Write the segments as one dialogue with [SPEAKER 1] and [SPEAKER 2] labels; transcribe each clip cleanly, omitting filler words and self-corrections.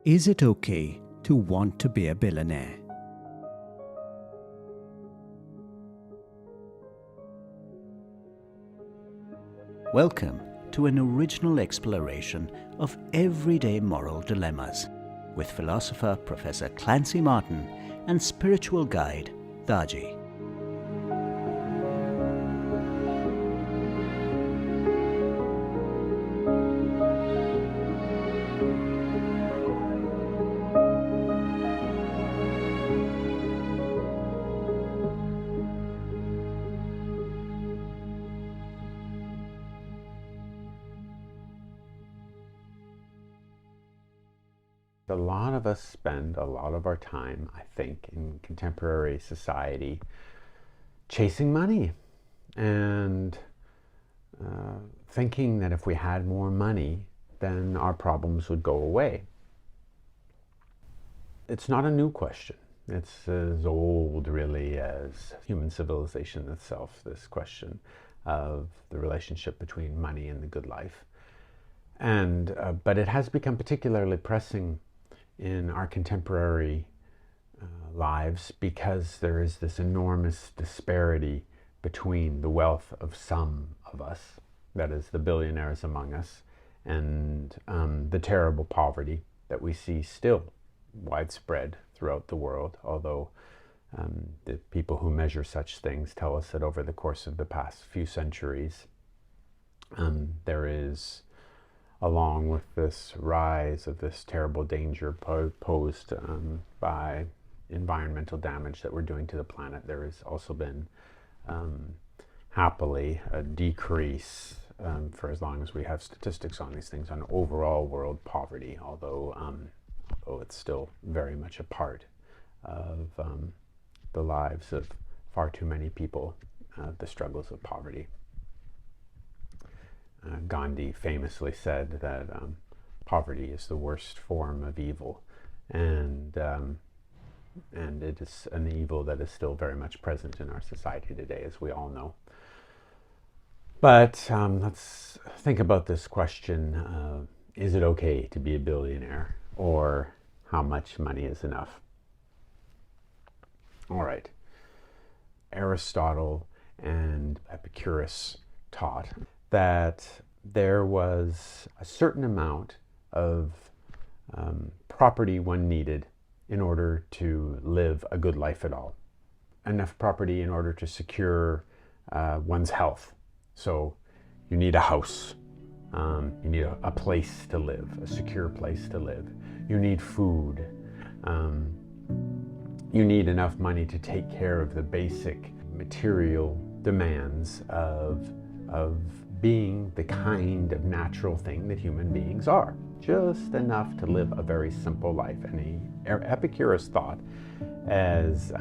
[SPEAKER 1] Is it okay to want to be a billionaire? Welcome to an original exploration of everyday moral dilemmas with philosopher Professor Clancy Martin and spiritual guide Daaji.
[SPEAKER 2] A lot of us spend a lot of our time, I think, in contemporary society chasing money and thinking that if we had more money, then our problems would go away. It's not a new question. It's as old, really, as human civilization itself, this question of the relationship between money and the good life. And but it has become particularly pressing in our contemporary lives because there is this enormous disparity between the wealth of some of us, that is the billionaires among us, and the terrible poverty that we see still widespread throughout the world, although the people who measure such things tell us that over the course of the past few centuries there is, along with this rise of this terrible danger posed by environmental damage that we're doing to the planet, there has also been happily a decrease for as long as we have statistics on these things on overall world poverty, although it's still very much a part of the lives of far too many people, the struggles of poverty. Gandhi famously said that poverty is the worst form of evil, and it is an evil that is still very much present in our society today, as we all know. But let's think about this question: is it okay to be a billionaire, or how much money is enough? All right. Aristotle and Epicurus taught that there was a certain amount of property one needed in order to live a good life at all. Enough property in order to secure one's health. So you need a house, you need a place to live, a secure place to live. You need food. You need enough money to take care of the basic material demands of being the kind of natural thing that human beings are. Just enough to live a very simple life. And Epicurus thought, as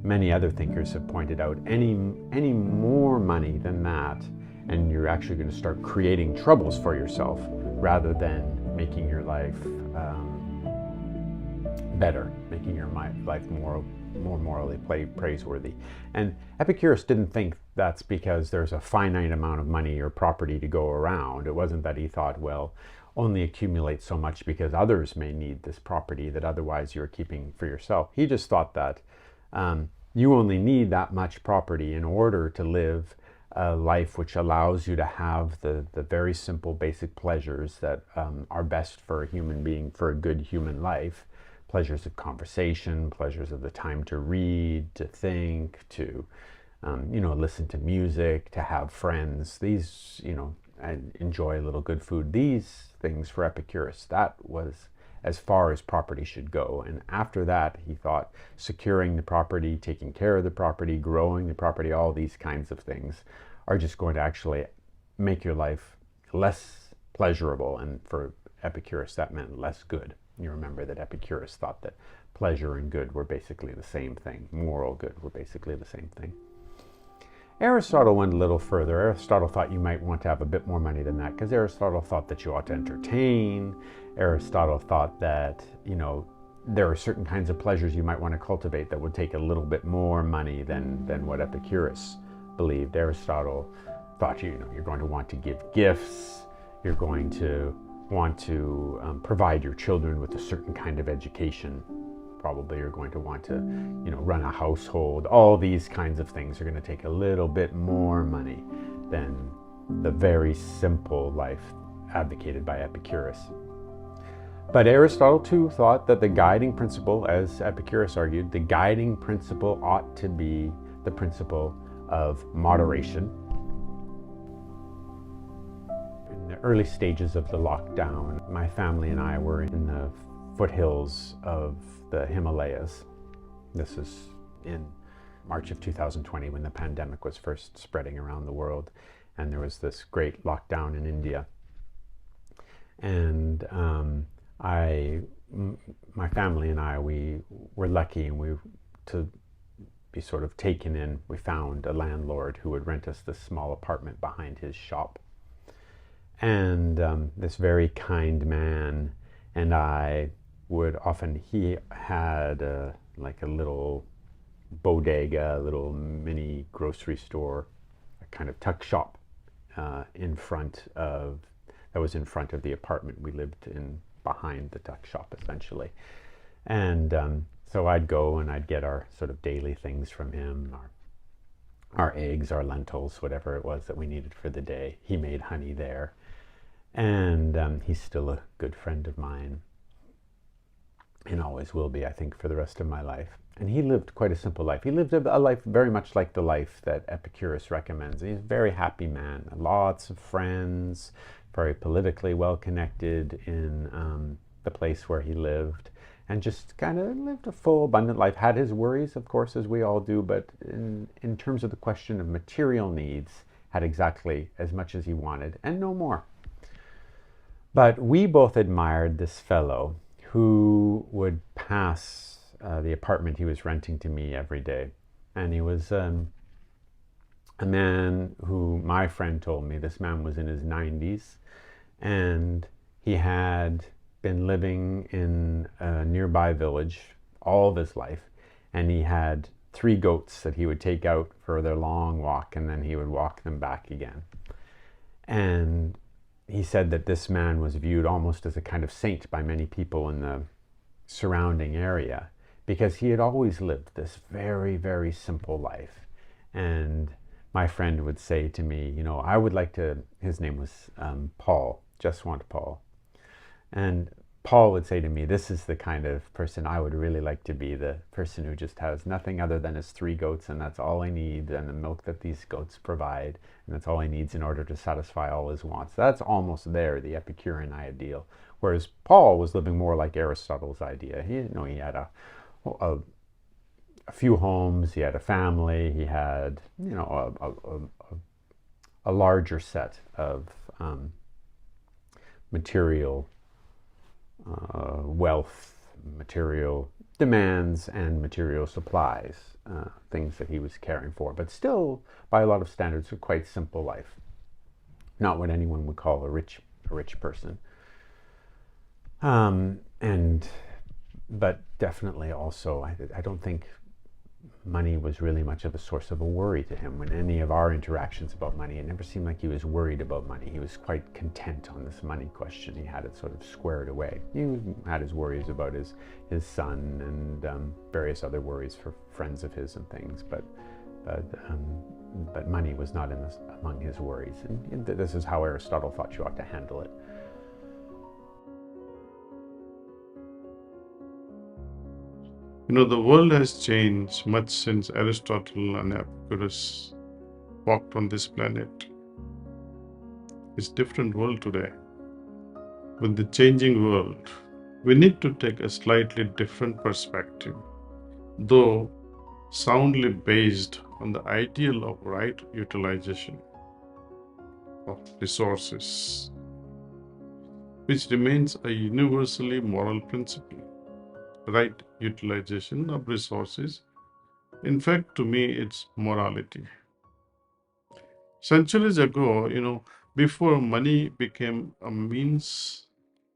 [SPEAKER 2] many other thinkers have pointed out, any more money than that, and you're actually going to start creating troubles for yourself rather than making your life better, making your life more morally praiseworthy. And Epicurus didn't think that's because there's a finite amount of money or property to go around. It wasn't that he thought, well, only accumulate so much because others may need this property that otherwise you're keeping for yourself. He just thought that you only need that much property in order to live a life which allows you to have the very simple basic pleasures that are best for a human being, for a good human life. Pleasures of conversation, pleasures of the time to read, to think, to listen to music, to have friends. These, and enjoy a little good food. These things for Epicurus, that was as far as property should go. And after that, he thought securing the property, taking care of the property, growing the property, all these kinds of things are just going to actually make your life less pleasurable. And for Epicurus, that meant less good. You remember that Epicurus thought that pleasure and good were basically the same thing. Moral good were basically the same thing. Aristotle went a little further. Aristotle thought you might want to have a bit more money than that, because Aristotle thought that you ought to entertain. Aristotle thought that, there are certain kinds of pleasures you might want to cultivate that would take a little bit more money than what Epicurus believed. Aristotle thought you're going to want to give gifts. You're going to want to provide your children with a certain kind of education. Probably you're going to want to, run a household. All these kinds of things are going to take a little bit more money than the very simple life advocated by Epicurus. But Aristotle too thought that the guiding principle, as Epicurus argued, the guiding principle ought to be the principle of moderation. In the early stages of the lockdown, my family and I were in the foothills of the Himalayas. This is in March of 2020 when the pandemic was first spreading around the world, and there was this great lockdown in India. And my family and I, we were lucky to be sort of taken in. We found a landlord who would rent us this small apartment behind his shop. And this very kind man and I would often, he had a little bodega, a little mini grocery store, a kind of tuck shop that was in front of the apartment we lived in, behind the tuck shop essentially. And so I'd go and I'd get our sort of daily things from him, our eggs, our lentils, whatever it was that we needed for the day. He made honey there. And he's still a good friend of mine, and always will be, I think, for the rest of my life. And he lived quite a simple life. He lived a life very much like the life that Epicurus recommends. He's a very happy man, lots of friends, very politically well connected in the place where he lived, and just kind of lived a full, abundant life. Had his worries, of course, as we all do, but in terms of the question of material needs, had exactly as much as he wanted and no more. But we both admired this fellow who would pass the apartment he was renting to me every day. And he was a man who, my friend told me, this man was in his 90s, and he had been living in a nearby village all of his life, and he had 3 goats that he would take out for their long walk, and then he would walk them back again. And he said that this man was viewed almost as a kind of saint by many people in the surrounding area, because he had always lived this very, very simple life. And my friend would say to me, I would like to, his name was Paul, just want Paul. And Paul would say to me, this is the kind of person I would really like to be, the person who just has nothing other than his 3 goats, and that's all he needs, and the milk that these goats provide, and that's all he needs in order to satisfy all his wants. That's almost there, the Epicurean ideal. Whereas Paul was living more like Aristotle's idea. He had a few homes, he had a family, he had a larger set of material wealth, material demands, and material supplies, things that he was caring for, but still, by a lot of standards, a quite simple life. Not what anyone would call a rich person. But definitely also, I don't think money was really much of a source of a worry to him. When any of our interactions about money, it never seemed like he was worried about money. He was quite content on this money question. He had it sort of squared away. He had his worries about his son and various other worries for friends of his and things, but money was not among his worries. And this is how Aristotle thought you ought to handle it.
[SPEAKER 3] The world has changed much since Aristotle and Epicurus walked on this planet. It's a different world today. With the changing world, we need to take a slightly different perspective, though soundly based on the ideal of right utilization of resources, which remains a universally moral principle. Right utilization of resources. In fact, to me, it's morality. Centuries ago, before money became a means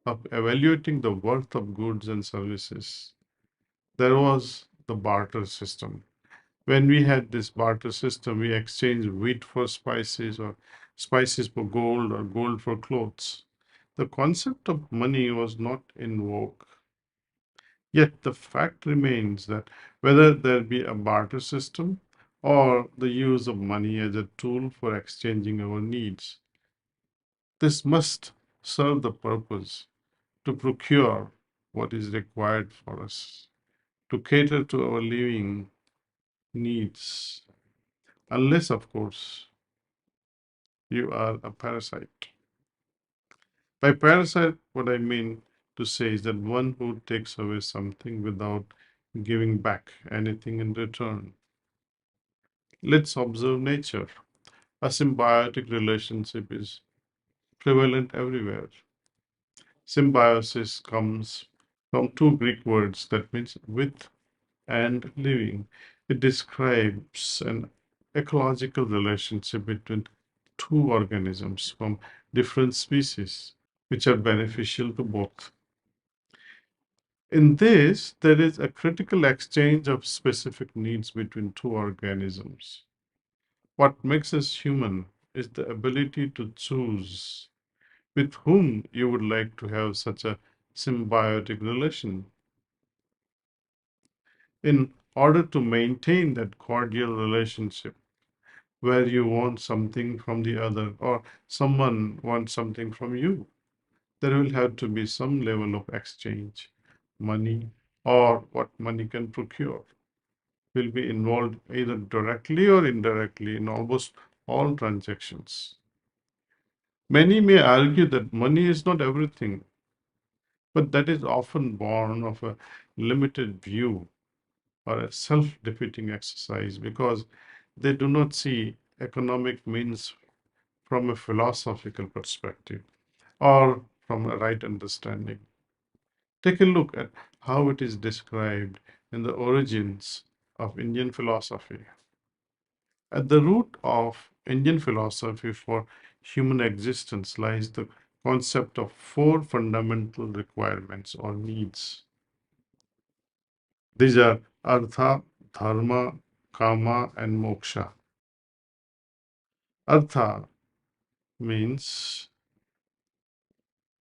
[SPEAKER 3] of evaluating the worth of goods and services, there was the barter system. When we had this barter system, we exchanged wheat for spices, or spices for gold, or gold for clothes. the concept of money was not in vogue. Yet the fact remains that whether there be a barter system or the use of money as a tool for exchanging our needs, this must serve the purpose to procure what is required for us, to cater to our living needs, unless, of course, you are a parasite. By parasite, what I mean to say is that one who takes away something without giving back anything in return. Let's observe nature. A symbiotic relationship is prevalent everywhere. Symbiosis comes from two Greek words that means with and living. It describes an ecological relationship between two organisms from different species, which are beneficial to both. In this, there is a critical exchange of specific needs between two organisms. What makes us human is the ability to choose with whom you would like to have such a symbiotic relation. In order to maintain that cordial relationship where you want something from the other or someone wants something from you, there will have to be some level of exchange. Money or what money can procure will be involved either directly or indirectly in almost all transactions. Many may argue that money is not everything, but that is often born of a limited view or a self-defeating exercise because they do not see economic means from a philosophical perspective or from a right understanding. Take a look at how it is described in the origins of Indian philosophy. At the root of Indian philosophy for human existence lies the concept of four fundamental requirements or needs. These are artha, dharma, kama, and moksha. Artha means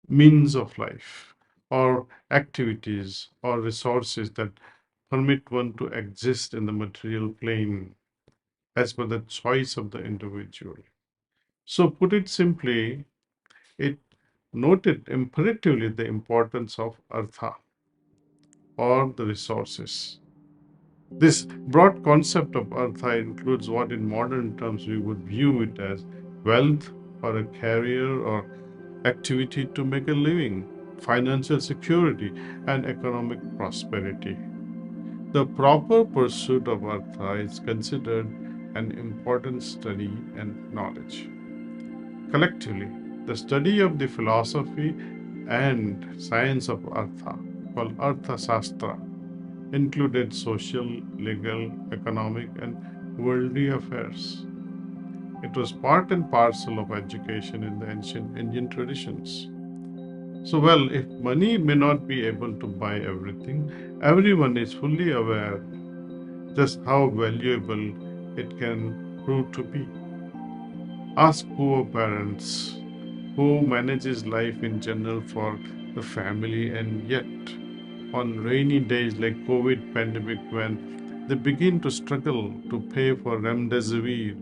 [SPEAKER 3] means of life or activities or resources that permit one to exist in the material plane as per the choice of the individual. So, put it simply, it noted imperatively the importance of artha or the resources. This broad concept of artha includes what in modern terms we would view it as wealth or a career or activity to make a living, financial security, and economic prosperity. The proper pursuit of artha is considered an important study and knowledge. Collectively, the study of the philosophy and science of artha, called Artha Shastra, included social, legal, economic, and worldly affairs. It was part and parcel of education in the ancient Indian traditions. So, well, if money may not be able to buy everything, everyone is fully aware just how valuable it can prove to be. Ask poor parents who manages life in general for the family, and yet on rainy days like COVID pandemic when they begin to struggle to pay for remdesivir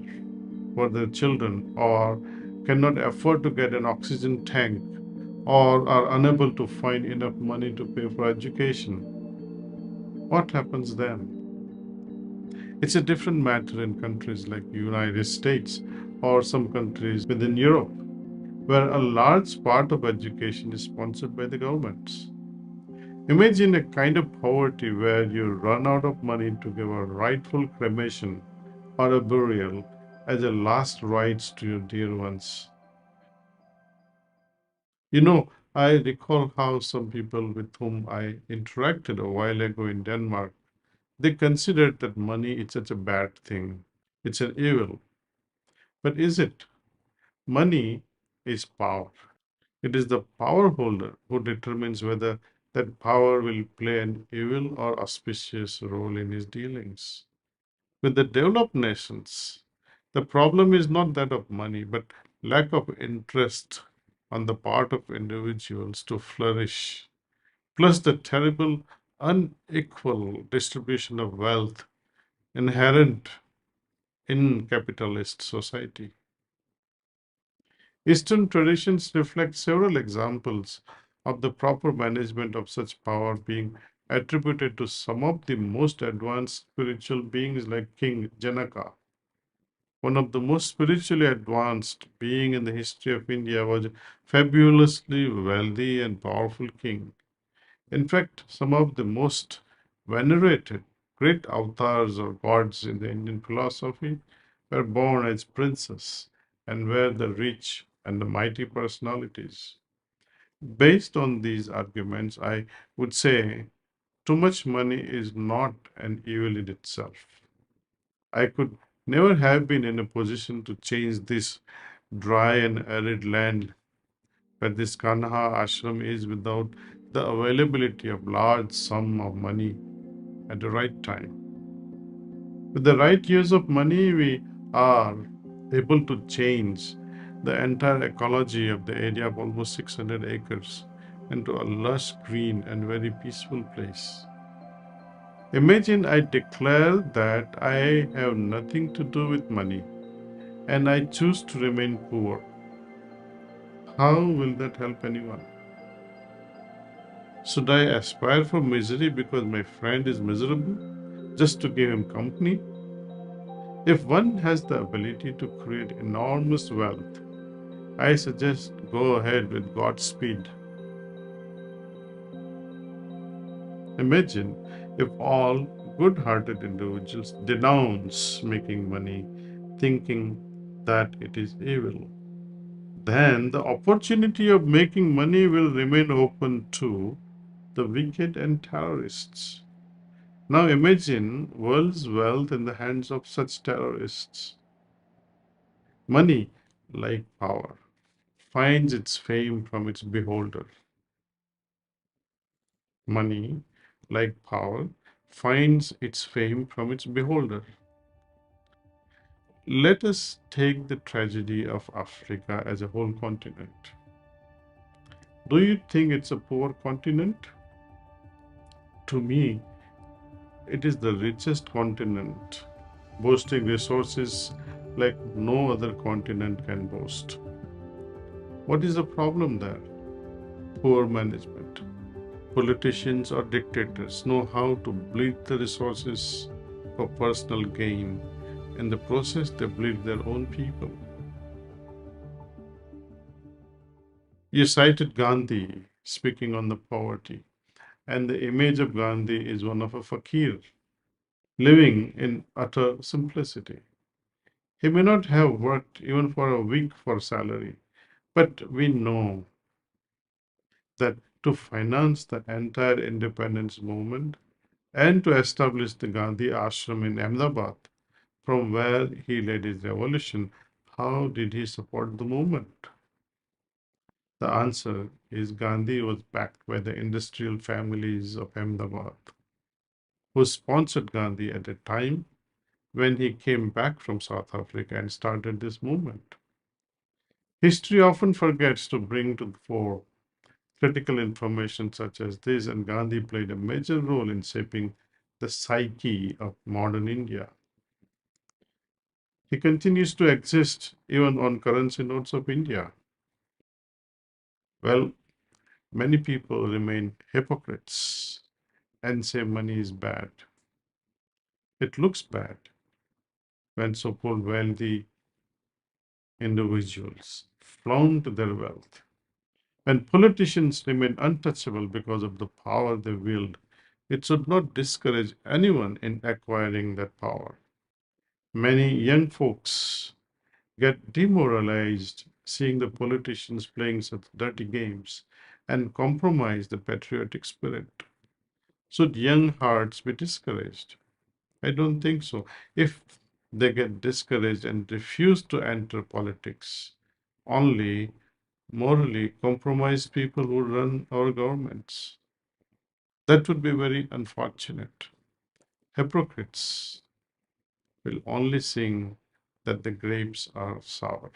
[SPEAKER 3] for their children or cannot afford to get an oxygen tank or are unable to find enough money to pay for education. What happens then? It's a different matter in countries like the United States or some countries within Europe, where a large part of education is sponsored by the governments. Imagine a kind of poverty where you run out of money to give a rightful cremation or a burial as a last rites to your dear ones. You know, I recall how some people with whom I interacted a while ago in Denmark, they considered that money is such a bad thing. It's an evil. But is it? Money is power. It is the power holder who determines whether that power will play an evil or auspicious role in his dealings. With the developed nations, the problem is not that of money, but lack of interest on the part of individuals to flourish, plus the terrible unequal distribution of wealth inherent in capitalist society. Eastern traditions reflect several examples of the proper management of such power being attributed to some of the most advanced spiritual beings like King Janaka. One of the most spiritually advanced being in the history of India was a fabulously wealthy and powerful king. In fact, some of the most venerated great avatars or gods in the Indian philosophy were born as princes and were the rich and the mighty personalities. Based on these arguments, I would say too much money is not an evil in itself. I could never have been in a position to change this dry and arid land where this Kanha ashram is without the availability of large sum of money at the right time. With the right use of money, we are able to change the entire ecology of the area of almost 600 acres into a lush green and very peaceful place. Imagine I declare that I have nothing to do with money and I choose to remain poor. How will that help anyone? Should I aspire for misery because my friend is miserable just to give him company? If one has the ability to create enormous wealth, I suggest go ahead with Godspeed. Imagine if all good hearted individuals denounce making money, thinking that it is evil. Then the opportunity of making money will remain open to the wicked and terrorists. Now imagine world's wealth in the hands of such terrorists. Money, like power, finds its fame from its beholder. Money, like power, finds its fame from its beholder. Let us take the tragedy of Africa as a whole continent. Do you think it's a poor continent? To me, it is the richest continent, boasting resources like no other continent can boast. What is the problem there? Poor management. Politicians or dictators know how to bleed the resources for personal gain. In the process, they bleed their own people. You cited Gandhi speaking on the poverty, and the image of Gandhi is one of a fakir living in utter simplicity. He may not have worked even for a week for salary, but we know that to finance the entire independence movement and to establish the Gandhi ashram in Ahmedabad, from where he led his revolution, how did he support the movement? The answer is Gandhi was backed by the industrial families of Ahmedabad, who sponsored Gandhi at a time when he came back from South Africa and started this movement. History often forgets to bring to the fore critical information such as this, and Gandhi played a major role in shaping the psyche of modern India. He continues to exist even on currency notes of India. Well, many people remain hypocrites and say money is bad. It looks bad when so-called wealthy individuals flaunt their wealth. When politicians remain untouchable because of the power they wield, it should not discourage anyone in acquiring that power. Many young folks get demoralized seeing the politicians playing such dirty games and compromise the patriotic spirit. Should young hearts be discouraged? I don't think so. If they get discouraged and refuse to enter politics, only morally compromised people who run our governments. That would be very unfortunate. Hypocrites will only sing that the grapes are sour.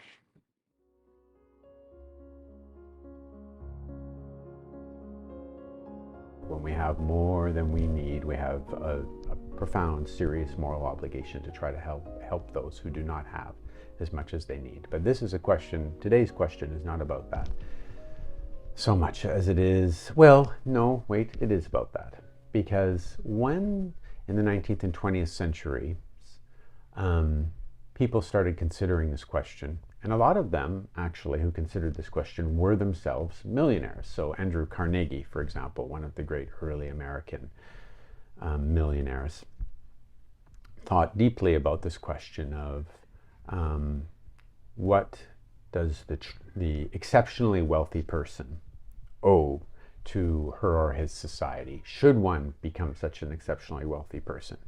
[SPEAKER 2] When we have more than we need, we have a profound, serious moral obligation to try to help those who do not have as much as they need. But this is a question, today's question is not about that so much as it is, well, no, wait, it is about that. Because when in the 19th and 20th century, people started considering this question, and a lot of them actually who considered this question were themselves millionaires. So Andrew Carnegie, for example, one of the great early American millionaires, thought deeply about this question of what does the exceptionally wealthy person owe to her or his society? Should one become such an exceptionally wealthy person?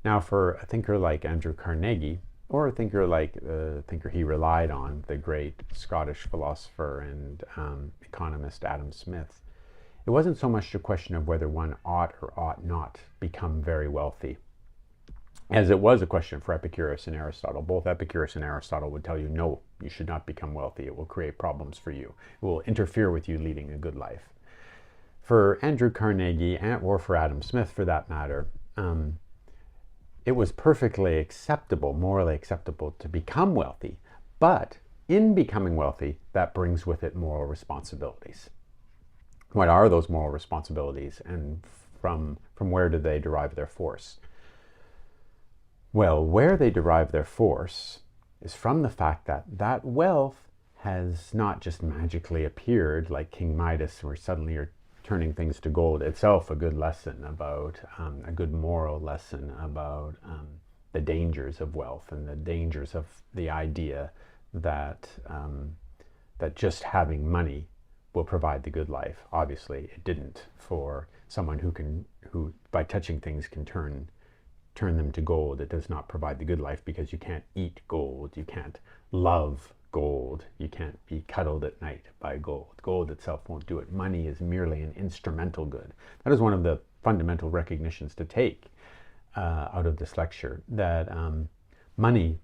[SPEAKER 2] Now, for a thinker like Andrew Carnegie, or a thinker like the thinker he relied on, the great Scottish philosopher and economist Adam Smith, it wasn't so much a question of whether one ought or ought not become very wealthy, as it was a question for Epicurus and Aristotle. Both Epicurus and Aristotle would tell you, no, you should not become wealthy. It will create problems for you. It will interfere with you leading a good life. For Andrew Carnegie, or for Adam Smith for that matter, it was perfectly acceptable, morally acceptable, to become wealthy. But in becoming wealthy, that brings with it moral responsibilities. What are those moral responsibilities, and from where do they derive their force? Well, where they derive their force is from the fact that that wealth has not just magically appeared like King Midas, where suddenly you're turning things to gold. Itself a good lesson about, a good moral lesson about the dangers of wealth and the dangers of the idea that that just having money will provide the good life. Obviously, it didn't for someone who by touching things can turn them to gold. It does not provide the good life, because you can't eat gold, you can't love gold, you can't be cuddled at night by gold. Gold itself won't do it. Money is merely an instrumental good. That is one of the fundamental recognitions to take out of this lecture, that money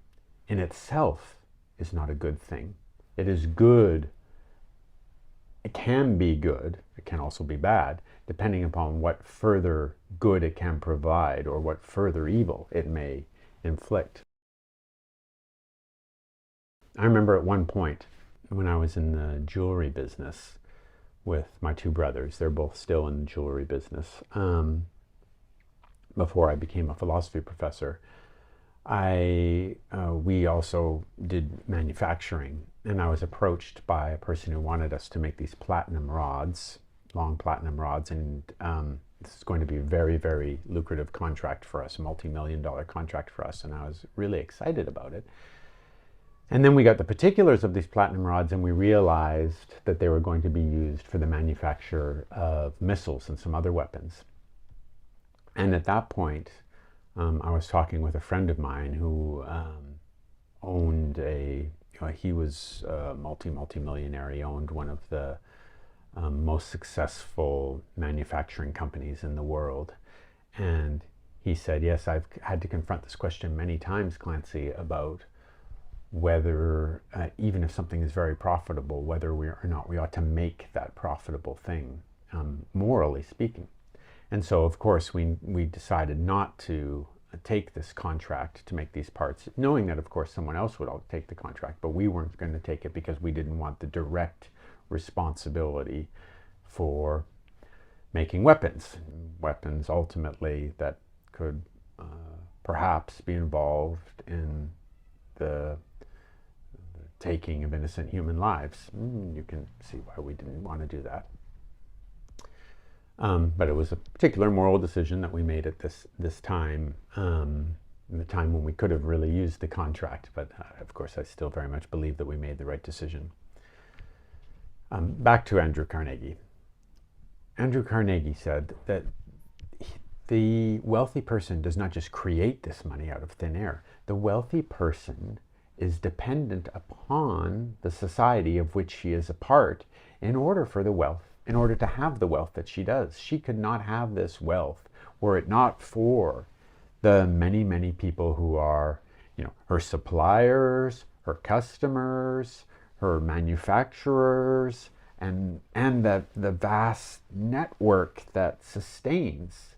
[SPEAKER 2] in itself is not a good thing. It is good. It can be good. It can also be bad, depending upon what further good it can provide or what further evil it may inflict. I remember at one point when I was in the jewelry business with my two brothers, they're both still in the jewelry business, before I became a philosophy professor, we also did manufacturing, and I was approached by a person who wanted us to make these platinum rods, long platinum rods, and this is going to be a very, very lucrative contract for us, a multi-million-dollar contract for us, and I was really excited about it. And then we got the particulars of these platinum rods, and we realized that they were going to be used for the manufacture of missiles and some other weapons. And at that point, I was talking with a friend of mine who owned he was a multi-millionaire. He owned one of the most successful manufacturing companies in the world. And he said, yes, I've had to confront this question many times, Clancy, about whether, even if something is very profitable, whether we ought to make that profitable thing, morally speaking. And so, of course, we decided not to take this contract to make these parts, knowing that, of course, someone else would take the contract, but we weren't going to take it because we didn't want the direct responsibility for making weapons. Weapons, ultimately, that could perhaps be involved in the taking of innocent human lives. You can see why we didn't want to do that. But it was a particular moral decision that we made at this time, the time when we could have really used the contract. But of course, I still very much believe that we made the right decision. Back to Andrew Carnegie. Andrew Carnegie said that the wealthy person does not just create this money out of thin air. The wealthy person is dependent upon the society of which she is a part in order to have the wealth that she does. She could not have this wealth were it not for the many, many people who are, her suppliers, her customers, her manufacturers, and the vast network that sustains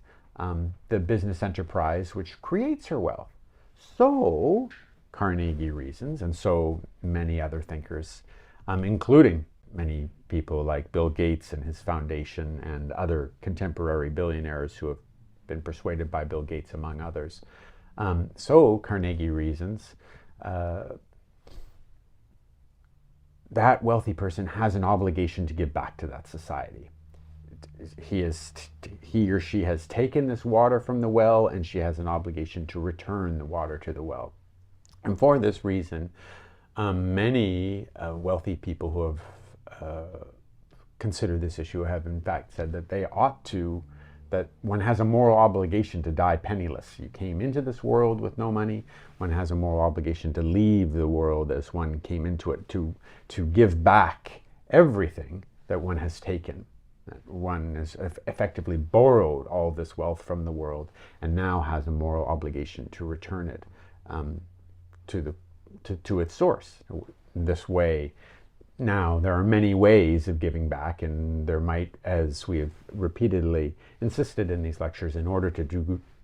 [SPEAKER 2] the business enterprise which creates her wealth. So Carnegie reasons, and so many other thinkers, including many people like Bill Gates and his foundation and other contemporary billionaires who have been persuaded by Bill Gates, among others. So Carnegie reasons that wealthy person has an obligation to give back to that society. He or she has taken this water from the well, and she has an obligation to return the water to the well. And for this reason, many wealthy people who have considered this issue have in fact said that that one has a moral obligation to die penniless. You came into this world with no money. One has a moral obligation to leave the world as one came into it, to give back everything that one has taken. One has effectively borrowed all of this wealth from the world and now has a moral obligation to return it to its source. This way, now there are many ways of giving back, and there might, as we have repeatedly insisted in these lectures, in order to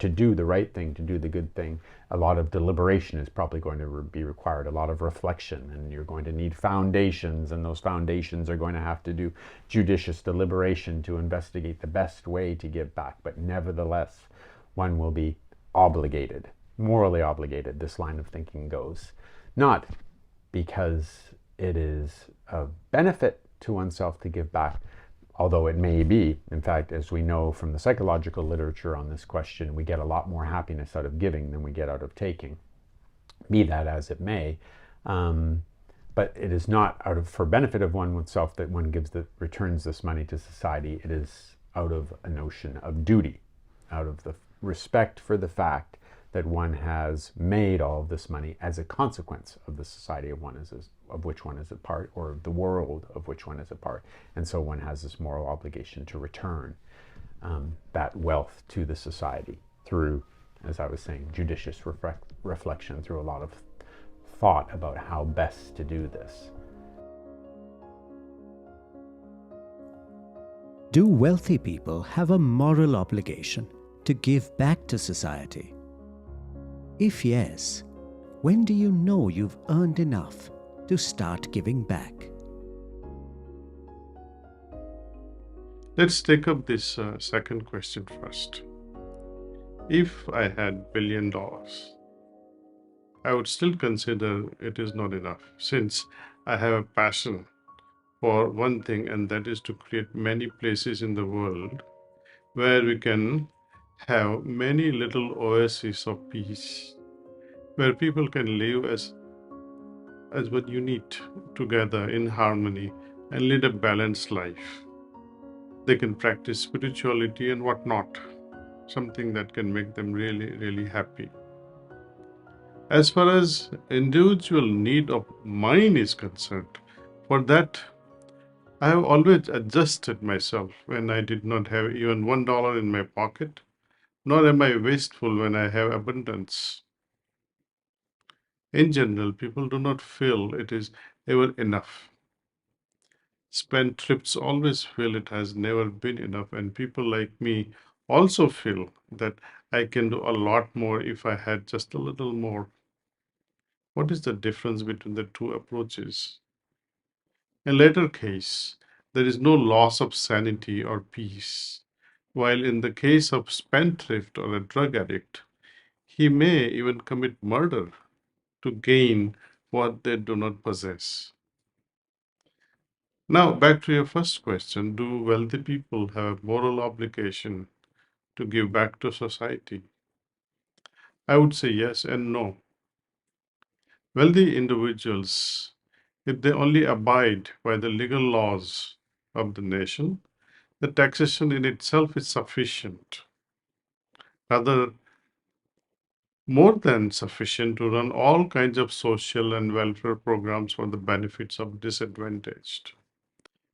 [SPEAKER 2] do the right thing, to do the good thing, a lot of deliberation is probably going to be required, a lot of reflection, and you're going to need foundations, and those foundations are going to have to do judicious deliberation to investigate the best way to give back. But nevertheless, one will be obligated, morally obligated, this line of thinking goes. Not because it is of benefit to oneself to give back, although it may be. In fact, as we know from the psychological literature on this question, we get a lot more happiness out of giving than we get out of taking. Be that as it may, but it is not for benefit of oneself that one returns this money to society. It is out of a notion of duty, out of the respect for the fact that one has made all of this money as a consequence of the society of which one is a part, or of the world of which one is a part. And so one has this moral obligation to return that wealth to the society through, as I was saying, judicious reflection, through a lot of thought about how best to do this.
[SPEAKER 1] Do wealthy people have a moral obligation to give back to society? If yes, when do you know you've earned enough to start giving back?
[SPEAKER 3] Let's take up this second question first. If I had $1 billion, I would still consider it is not enough, since I have a passion for one thing, and that is to create many places in the world where we can have many little oases of peace, where people can live as one unit together in harmony and lead a balanced life. They can practice spirituality and whatnot, something that can make them really, really happy. As far as individual need of mine is concerned, for that I have always adjusted myself when I did not have even $1 in my pocket, nor am I wasteful when I have abundance. In general, people do not feel it is ever enough. Spendthrifts always feel it has never been enough, and people like me also feel that I can do a lot more if I had just a little more. What is the difference between the two approaches? In latter case, there is no loss of sanity or peace, while in the case of spendthrift or a drug addict, he may even commit murder to gain what they do not possess. Now, back to your first question, do wealthy people have a moral obligation to give back to society? I would say yes and no. Wealthy individuals, if they only abide by the legal laws of the nation, the taxation in itself is sufficient. Rather, more than sufficient to run all kinds of social and welfare programs for the benefits of disadvantaged.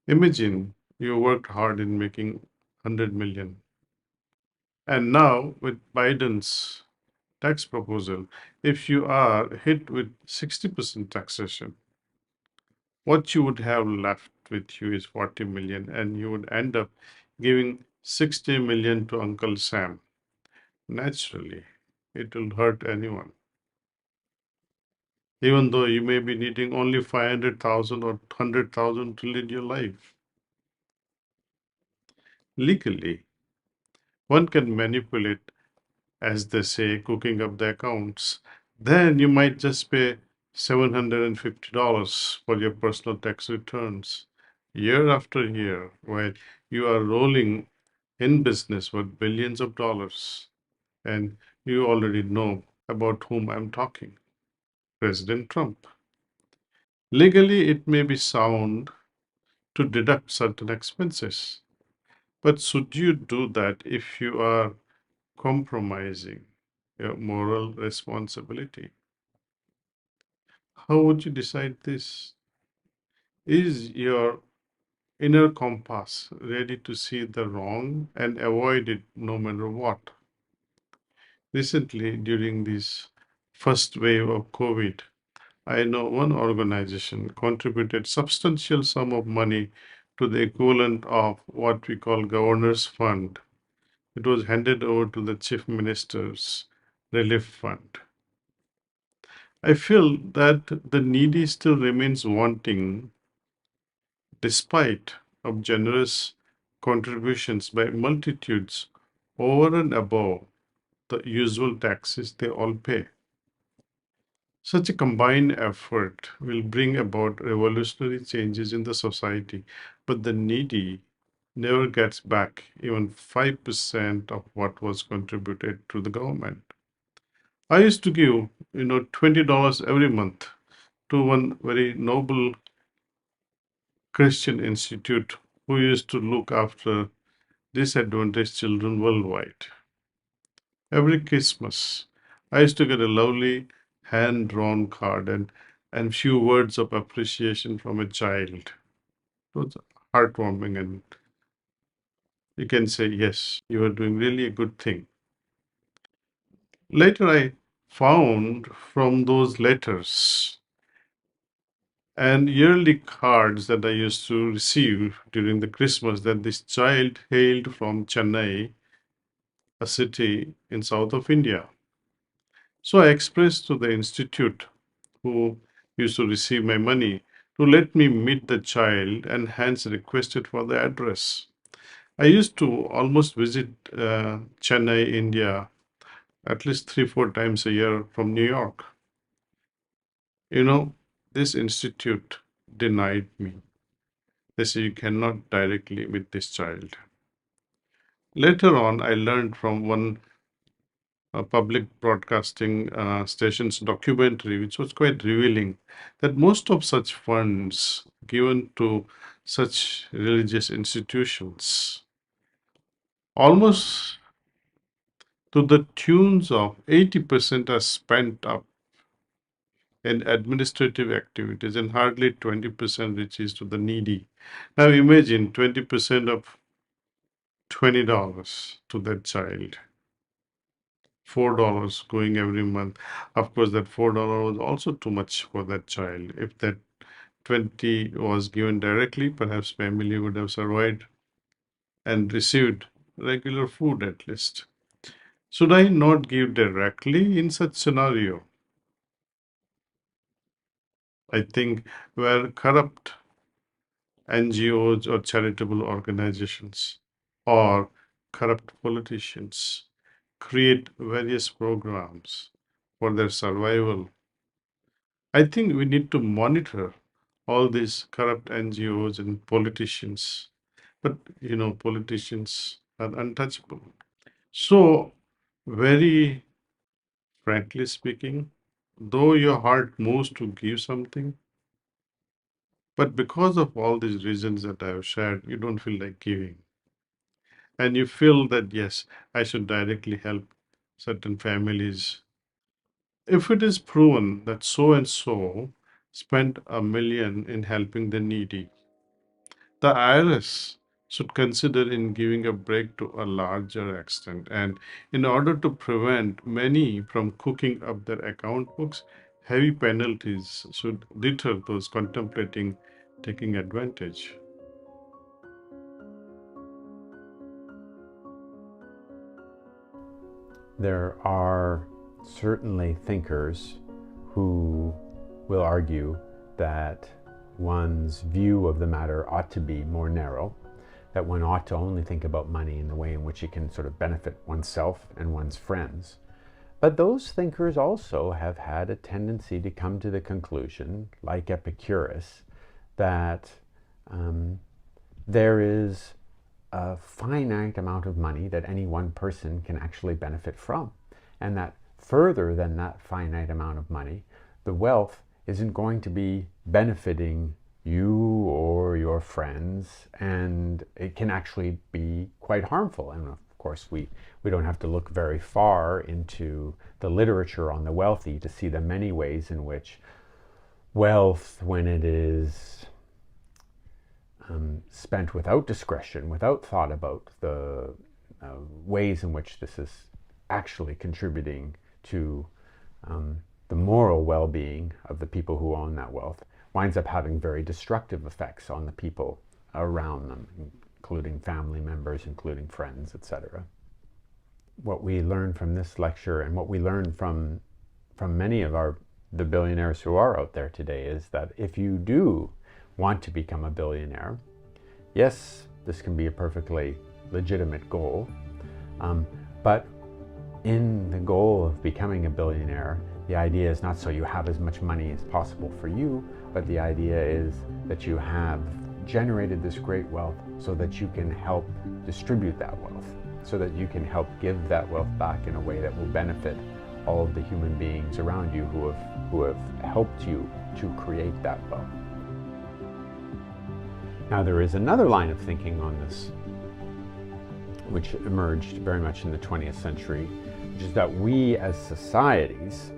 [SPEAKER 3] Imagine you worked hard in making 100 million. And now with Biden's tax proposal, if you are hit with 60% taxation, what you would have left with you is 40 million, and you would end up giving 60 million to Uncle Sam. Naturally, it will hurt anyone. Even though you may be needing only 500,000 or 100,000 to lead your life. Legally, one can manipulate, as they say, cooking up the accounts. Then you might just pay $750 for your personal tax returns year after year while you are rolling in business with billions of dollars. And you already know about whom I'm talking, President Trump. Legally, it may be sound to deduct certain expenses, but should you do that if you are compromising your moral responsibility? How would you decide this? Is your inner compass ready to see the wrong and avoid it no matter what? Recently, during this first wave of COVID, I know one organization contributed substantial sum of money to the equivalent of what we call governor's fund. It was handed over to the chief minister's relief fund. I feel that the needy still remains wanting despite of generous contributions by multitudes over and above the usual taxes they all pay. Such a combined effort will bring about revolutionary changes in the society, but the needy never gets back even 5% of what was contributed to the government. I used to give, $20 every month to one very noble Christian institute who used to look after disadvantaged children worldwide. Every Christmas, I used to get a lovely hand-drawn card and few words of appreciation from a child. It was heartwarming, and you can say, yes, you are doing really a good thing. Later, I found from those letters and yearly cards that I used to receive during the Christmas that this child hailed from Chennai, a city in south of India. So I expressed to the institute who used to receive my money to let me meet the child and hence requested for the address. I used to almost visit Chennai, India, at least 3-4 times a year from New York. This institute denied me. They say you cannot directly meet this child. Later on, I learned from one public broadcasting station's documentary, which was quite revealing, that most of such funds given to such religious institutions, almost to the tunes of 80% are spent up in administrative activities and hardly 20% reaches to the needy. Now imagine 20% of $20 to that child. $4 going every month. Of course, that $4 was also too much for that child. If that 20 was given directly, perhaps family would have survived and received regular food at least. Should I not give directly in such scenario? I think where corrupt NGOs or charitable organizations or corrupt politicians create various programs for their survival, I think we need to monitor all these corrupt NGOs and politicians. But, politicians are untouchable. So, very frankly speaking, though your heart moves to give something, but because of all these reasons that I have shared, you don't feel like giving. And you feel that, yes, I should directly help certain families. If it is proven that so and so spent $1 million in helping the needy, the IRS should consider in giving a break to a larger extent. And in order to prevent many from cooking up their account books, heavy penalties should deter those contemplating taking advantage.
[SPEAKER 2] There are certainly thinkers who will argue that one's view of the matter ought to be more narrow, that one ought to only think about money in the way in which it can sort of benefit oneself and one's friends. But those thinkers also have had a tendency to come to the conclusion, like Epicurus, that there is a finite amount of money that any one person can actually benefit from. And that further than that finite amount of money, the wealth isn't going to be benefiting you or your friends, and it can actually be quite harmful. And of course, we don't have to look very far into the literature on the wealthy to see the many ways in which wealth, when it is spent without discretion, without thought about the ways in which this is actually contributing to the moral well-being of the people who own that wealth, winds up having very destructive effects on the people around them, including family members, including friends, etc. What we learn from this lecture, and what we learn from many of the billionaires who are out there today, is that if you do want to become a billionaire, yes, this can be a perfectly legitimate goal, but in the goal of becoming a billionaire, the idea is not so you have as much money as possible for you, but the idea is that you have generated this great wealth so that you can help distribute that wealth, so that you can help give that wealth back in a way that will benefit all of the human beings around you who have helped you to create that wealth. Now, there is another line of thinking on this, which emerged very much in the 20th century, which is that we as societies,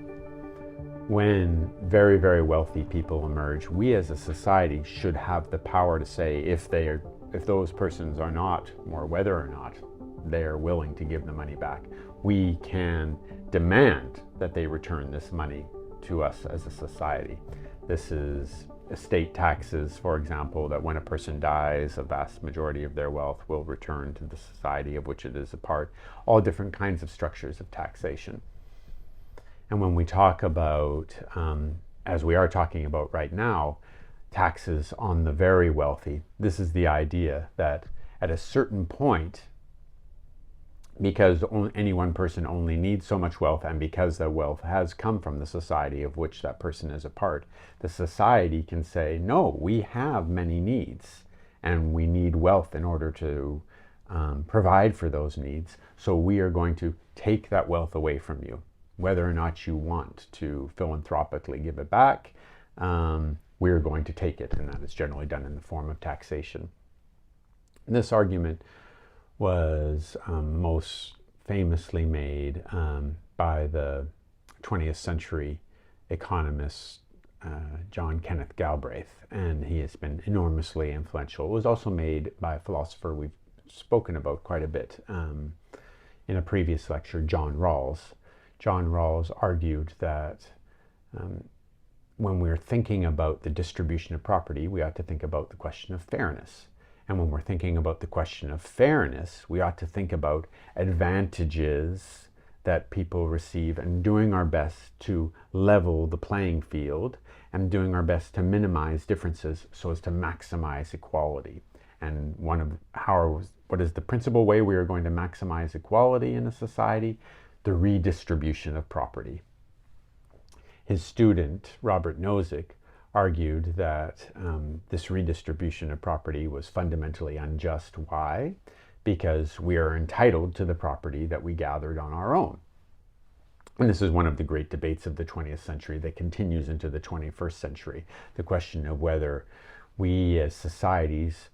[SPEAKER 2] when very, very wealthy people emerge, we as a society should have the power to say if those persons are not, or whether or not they are willing to give the money back, we can demand that they return this money to us as a society. This is estate taxes, for example, that when a person dies, a vast majority of their wealth will return to the society of which it is a part. All different kinds of structures of taxation. And when we talk about, as we are talking about right now, taxes on the very wealthy, this is the idea that at a certain point, because any one person only needs so much wealth, and because that wealth has come from the society of which that person is a part, the society can say, no, we have many needs, and we need wealth in order to provide for those needs, so we are going to take that wealth away from you. Whether or not you want to philanthropically give it back, we're going to take it, and that is generally done in the form of taxation. And this argument was most famously made by the 20th century economist John Kenneth Galbraith, and he has been enormously influential. It was also made by a philosopher we've spoken about quite a bit in a previous lecture, John Rawls. John Rawls argued that when we're thinking about the distribution of property, we ought to think about the question of fairness. And when we're thinking about the question of fairness, we ought to think about advantages that people receive and doing our best to level the playing field and doing our best to minimize differences so as to maximize equality. And what is the principal way we are going to maximize equality in a society? The redistribution of property. His student, Robert Nozick, argued that this redistribution of property was fundamentally unjust. Why? Because we are entitled to the property that we gathered on our own. And this is one of the great debates of the 20th century that continues into the 21st century. The question of whether we as societies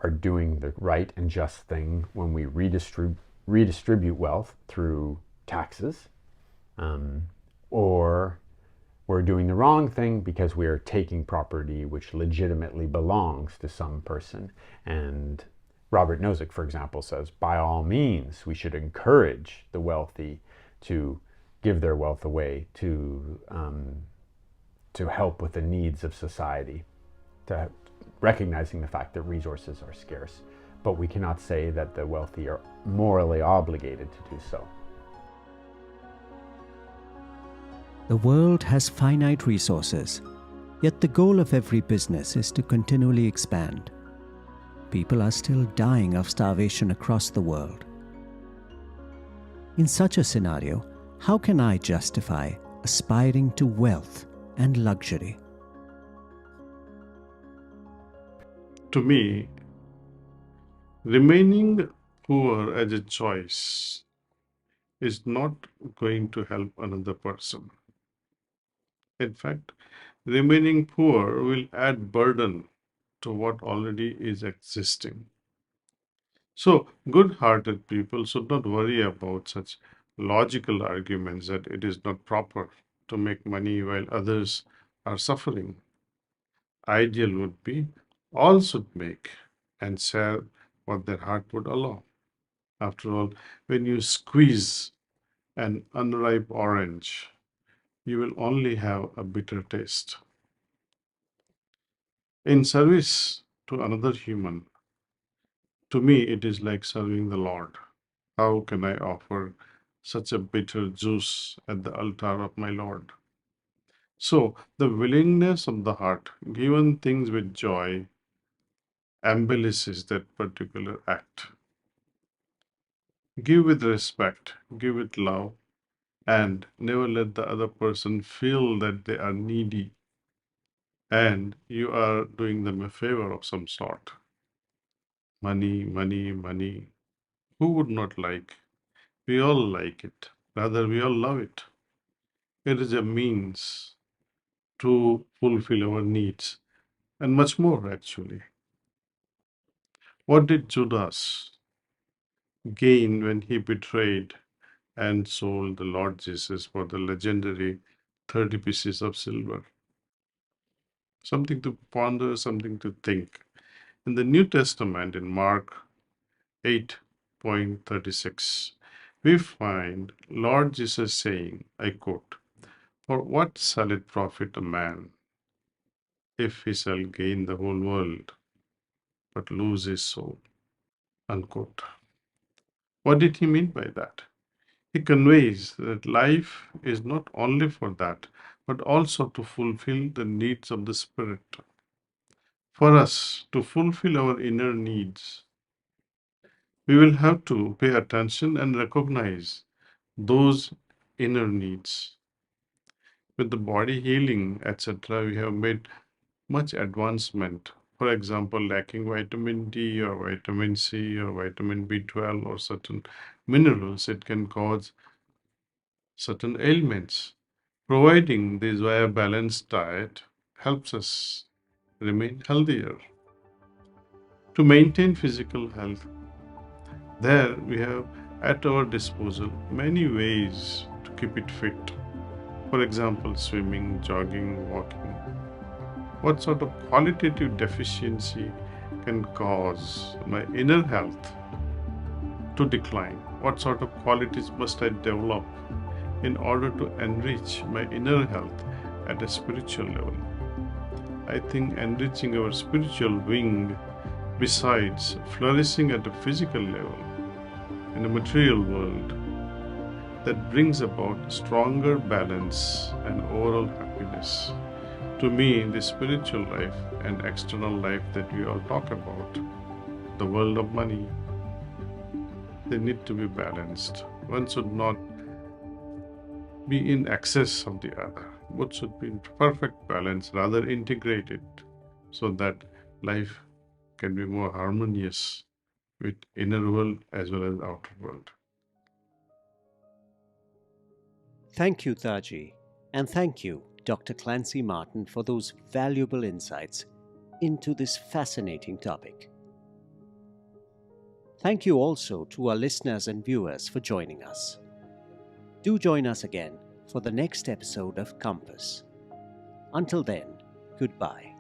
[SPEAKER 2] are doing the right and just thing when we redistribute wealth through taxes, or we're doing the wrong thing because we are taking property which legitimately belongs to some person. And Robert Nozick, for example, says, by all means, we should encourage the wealthy to give their wealth away to help with the needs of society, to recognizing the fact that resources are scarce, but we cannot say that the wealthy are morally obligated to do so.
[SPEAKER 1] The world has finite resources, yet the goal of every business is to continually expand. People are still dying of starvation across the world. In such a scenario, how can I justify aspiring to wealth and luxury?
[SPEAKER 3] To me, remaining poor as a choice is not going to help another person. In fact, remaining poor will add burden to what already is existing. So, good-hearted people should not worry about such logical arguments that it is not proper to make money while others are suffering. Ideal would be all should make and share what their heart would allow. After all, when you squeeze an unripe orange, you will only have a bitter taste. In service to another human, to me it is like serving the Lord. How can I offer such a bitter juice at the altar of my Lord? So, the willingness of the heart, given things with joy, embellishes that particular act. Give with respect, give with love, and never let the other person feel that they are needy and you are doing them a favor of some sort. Money, money, money. Who would not like? We all like it. Rather, we all love it. It is a means to fulfill our needs and much more, actually. What did Judas gain when he betrayed and sold the Lord Jesus for the legendary 30 pieces of silver? Something to ponder, something to think. In the New Testament, in Mark 8:36, we find Lord Jesus saying, I quote, "For what shall it profit a man if he shall gain the whole world but lose his soul?" Unquote. What did he mean by that? He conveys that life is not only for that, but also to fulfill the needs of the Spirit. For us to fulfill our inner needs, we will have to pay attention and recognize those inner needs. With the body healing, etc., we have made much advancement. For example, lacking vitamin D or vitamin C or vitamin B12 or certain minerals, it can cause certain ailments. Providing this via balanced diet helps us remain healthier. To maintain physical health, there we have at our disposal many ways to keep it fit. For example, swimming, jogging, walking. What sort of qualitative deficiency can cause my inner health to decline? What sort of qualities must I develop in order to enrich my inner health at a spiritual level? I think enriching our spiritual wing, besides flourishing at a physical level in a material world, that brings about stronger balance and overall happiness. To me, the spiritual life and external life that we all talk about, the world of money, they need to be balanced. One should not be in excess of the other. Both should be in perfect balance, rather integrated, so that life can be more harmonious with inner world as well as outer world.
[SPEAKER 1] Thank you, Daaji, and thank you, Dr. Clancy Martin, for those valuable insights into this fascinating topic. Thank you also to our listeners and viewers for joining us. Do join us again for the next episode of Compass. Until then, goodbye.